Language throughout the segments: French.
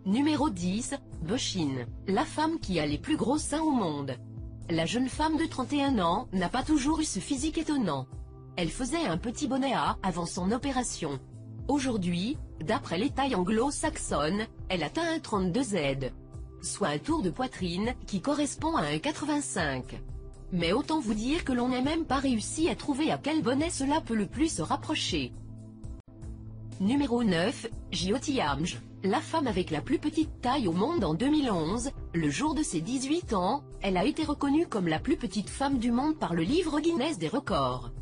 Numéro 10, Boshin, la femme qui a les plus gros seins au monde. La jeune femme de 31 ans n'a pas toujours eu ce physique étonnant. Elle faisait un petit bonnet A avant son opération. Aujourd'hui, d'après les tailles anglo-saxonnes, elle atteint un 32Z. Soit un tour de poitrine qui correspond à un 85. Mais autant vous dire que l'on n'a même pas réussi à trouver à quel bonnet cela peut le plus se rapprocher. Numéro 9, Jyoti Amj, la femme avec la plus petite taille au monde en 2011, le jour de ses 18 ans, elle a été reconnue comme la plus petite femme du monde par le livre Guinness des records.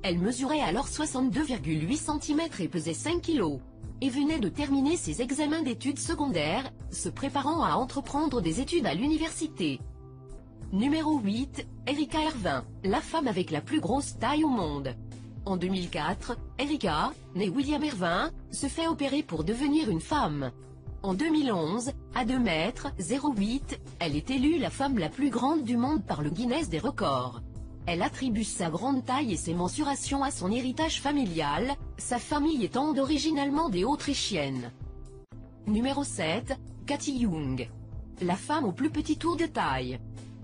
Elle mesurait alors 62,8 cm et pesait 5 kg. Et venait de terminer ses examens d'études secondaires, se préparant à entreprendre des études à l'université. Numéro 8, Erika Ervin, la femme avec la plus grosse taille au monde. En 2004, Erika, née William Ervin, se fait opérer pour devenir une femme. En 2011, à 2,08 m, elle est élue la femme la plus grande du monde par le Guinness des records. Elle attribue sa grande taille et ses mensurations à son héritage familial, sa famille étant originalement des Autrichiennes. Numéro 7, Katie Young, la femme au plus petit tour de taille.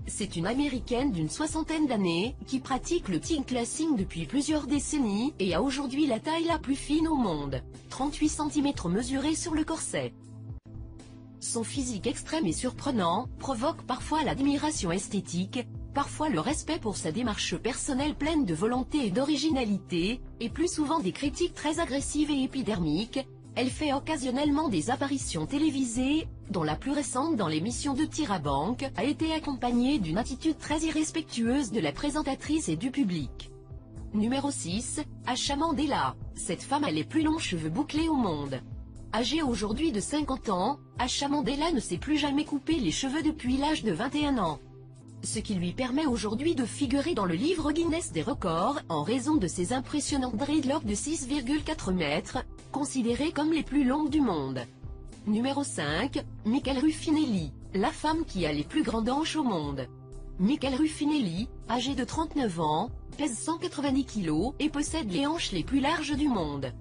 C'est une américaine d'une soixantaine d'années, qui pratique le tig classing depuis plusieurs décennies, et a aujourd'hui la taille la plus fine au monde, 38 cm mesurés sur le corset. Son physique extrême et surprenant, provoque parfois l'admiration esthétique, parfois le respect pour sa démarche personnelle pleine de volonté et d'originalité, et plus souvent des critiques très agressives et épidermiques. Elle fait occasionnellement des apparitions télévisées, dont la plus récente dans l'émission de Tir à Banque, a été accompagnée d'une attitude très irrespectueuse de la présentatrice et du public. Numéro 6, Asha Mandela, cette femme a les plus longs cheveux bouclés au monde. Âgée aujourd'hui de 50 ans, Asha Mandela ne s'est plus jamais coupé les cheveux depuis l'âge de 21 ans. Ce qui lui permet aujourd'hui de figurer dans le livre Guinness des records, en raison de ses impressionnantes dreadlocks de 6,4 mètres, considérées comme les plus longues du monde. Numéro 5, Michael Ruffinelli, la femme qui a les plus grandes hanches au monde. Michael Ruffinelli, âgé de 39 ans, pèse 190 kg et possède les hanches les plus larges du monde.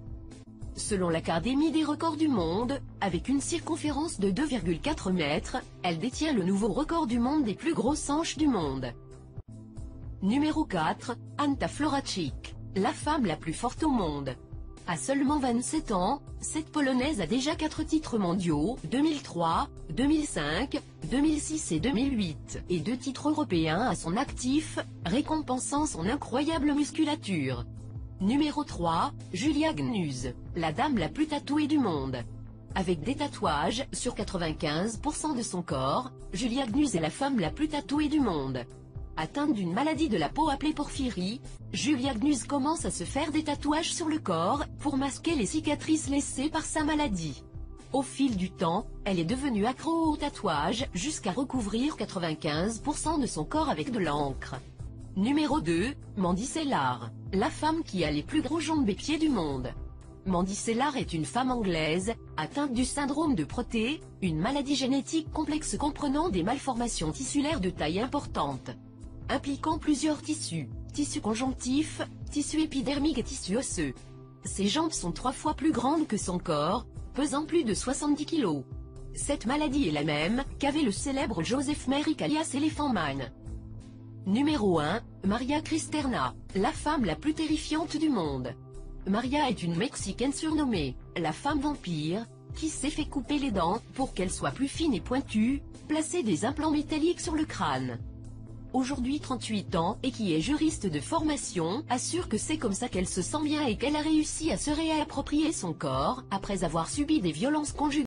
Selon l'Académie des records du monde, avec une circonférence de 2,4 mètres, elle détient le nouveau record du monde des plus grosses hanches du monde. Numéro 4, Anta Floracik, la femme la plus forte au monde. À seulement 27 ans, cette Polonaise a déjà 4 titres mondiaux, 2003, 2005, 2006 et 2008, et 2 titres européens à son actif, récompensant son incroyable musculature. Numéro 3, Julia Gnuz, la dame la plus tatouée du monde. Avec des tatouages sur 95% de son corps, Julia Gnuz est la femme la plus tatouée du monde. Atteinte d'une maladie de la peau appelée porphyrie, Julia Gnuz commence à se faire des tatouages sur le corps, pour masquer les cicatrices laissées par sa maladie. Au fil du temps, elle est devenue accro aux tatouages, jusqu'à recouvrir 95% de son corps avec de l'encre. Numéro 2, Mandy Sellar, la femme qui a les plus gros jambes et pieds du monde. Mandy Sellar est une femme anglaise, atteinte du syndrome de Proté, une maladie génétique complexe comprenant des malformations tissulaires de taille importante, impliquant plusieurs tissus conjonctifs, tissus épidermiques et tissus osseux. Ses jambes sont 3 fois plus grandes que son corps, pesant plus de 70 kg. Cette maladie est la même qu'avait le célèbre Joseph Merrick alias Elephant Man. Numéro 1, Maria Cristerna, la femme la plus terrifiante du monde. Maria est une Mexicaine surnommée la femme vampire, qui s'est fait couper les dents pour qu'elles soient plus fines et pointues, placer des implants métalliques sur le crâne. Aujourd'hui 38 ans et qui est juriste de formation, assure que c'est comme ça qu'elle se sent bien et qu'elle a réussi à se réapproprier son corps, après avoir subi des violences conjugales.